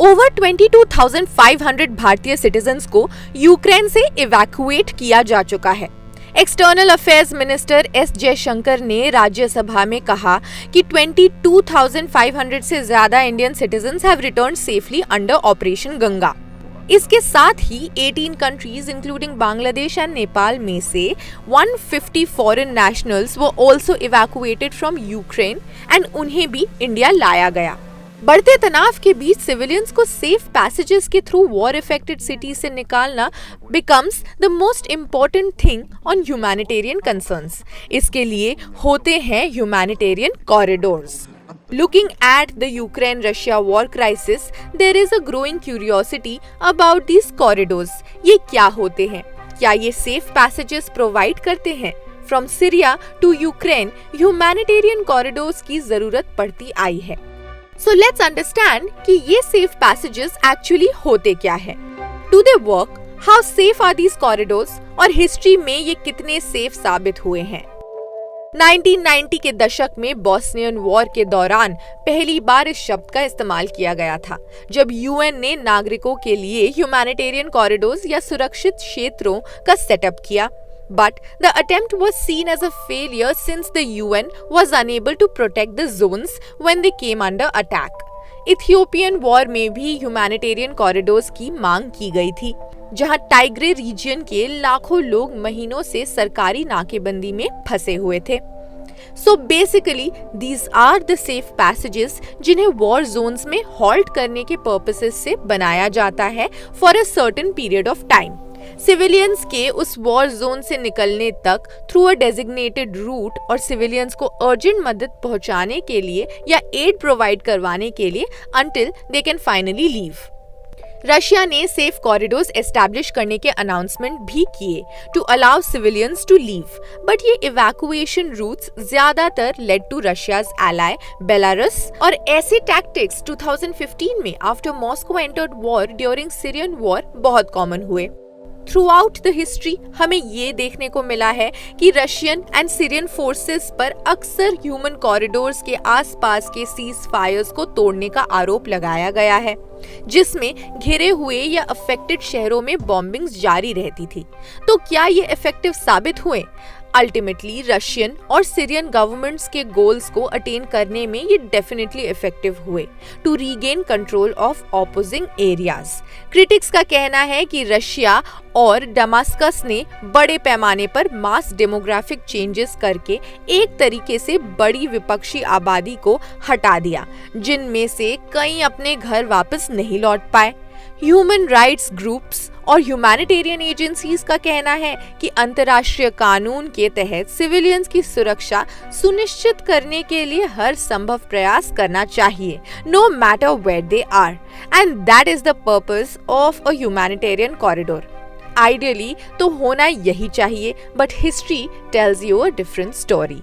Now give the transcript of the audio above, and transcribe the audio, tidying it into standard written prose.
Over 22,500 भारतीय citizens को Ukraine से इवैक्यूएट किया जा चुका है। External affairs minister S Jaishankar ने राज्यसभा में कहा कि 22,500 से ज्यादा Indian citizens have returned safely under operation Ganga. इसके साथ ही 18 countries including Bangladesh and Nepal में से 150 फॉरेन नेशनल्स वो also evacuated from Ukraine and उन्हें भी इंडिया लाया गया। बढ़ते तनाव के बीच सिविलियंस को सेफ पैसेजेस के थ्रू वॉर इफेक्टेड सिटी से निकालना becomes the most important thing on humanitarian concerns. इसके लिए होते हैं humanitarian corridors. Looking at the Ukraine-Russia war crisis, there is a growing curiosity about these corridors. ये क्या होते हैं? क्या ये safe passages provide करते हैं? From Syria to Ukraine, humanitarian corridors की जरूरत पड़ती आई है। So let's understand कि ये safe passages actually होते क्या है? Do they work? How safe are these corridors? और history में ये कितने safe साबित हुए हैं? 1990 के दशक में बॉस्नियन वॉर के दौरान पहली बार इस शब्द का इस्तेमाल किया गया था, जब यूएन ने नागरिकों के लिए ह्यूमैनिटेरियन कॉरिडोर्स या सुरक्षित क्षेत्रों का सेटअप किया। But the attempt was seen as a failure since the UN was unable to protect the zones when they came under attack. Ethiopian war में भी ह्यूमैनिटेरियन कॉरिडोर्स की मांग की गई थी, जहां टाइग्रे रीजन के लाखों लोग महीनों से सरकारी नाकेबंदी में फंसे हुए थे। So basically, these are the safe passages जिन्हें वॉर जोन्स में हॉल्ट करने के पर्पसेस से बनाया जाता है for a certain period of time. Civilians के उस वॉर जोन से निकलने तक थ्रू अ डेजिग्नेटेड रूट और सिविलियंस को अर्जेंट मदद पहुंचाने के लिए या एड प्रोवाइड करवाने के लिए until they can finally leave. Russia ने सेफ कॉरिडोर्स एस्टैब्लिश करने के अनाउंसमेंट भी किए to allow civilians to leave, but ये इवैक्यूएशन रूट्स ज्यादातर led to Russia's ally Belarus और ऐसे टैक्टिक्स 2015 में after Moscow entered war during Syrian war बहुत कॉमन हुए। थ्रू आउट द हिस्ट्री हमें ये देखने को मिला है कि रशियन एंड सीरियन फोर्सेस पर अक्सर ह्यूमन कॉरिडोर्स के आसपास के सीज फायर्स को तोड़ने का आरोप लगाया गया है, जिसमें घिरे हुए या अफेक्टेड शहरों में बॉम्बिंग्स जारी रहती थी। तो क्या ये इफेक्टिव साबित हुए? अल्टीमेटली रशियन और सीरियन गवर्नमेंट्स के गोल्स को अटेन करने में ये डेफिनेटली इफेक्टिव हुए to regain control of opposing areas. Critics का कहना है कि रशिया और दमास्कस ने बड़े पैमाने पर मास डेमोग्राफिक चेंजेस करके एक तरीके से बड़ी विपक्षी आबादी को हटा दिया, जिनमें से कई अपने घर वापस नहीं लौट पाए। ह्यूमन राइट्स ग्रुप्स और ह्यूमैनिटेरियन एजेंसीज का कहना है कि अंतर्राष्ट्रीय कानून के तहत सिविलियंस की सुरक्षा सुनिश्चित करने के लिए हर संभव प्रयास करना चाहिए, no matter where they are, and that is the purpose of a humanitarian corridor. Ideally तो होना यही चाहिए, but history tells you a different story.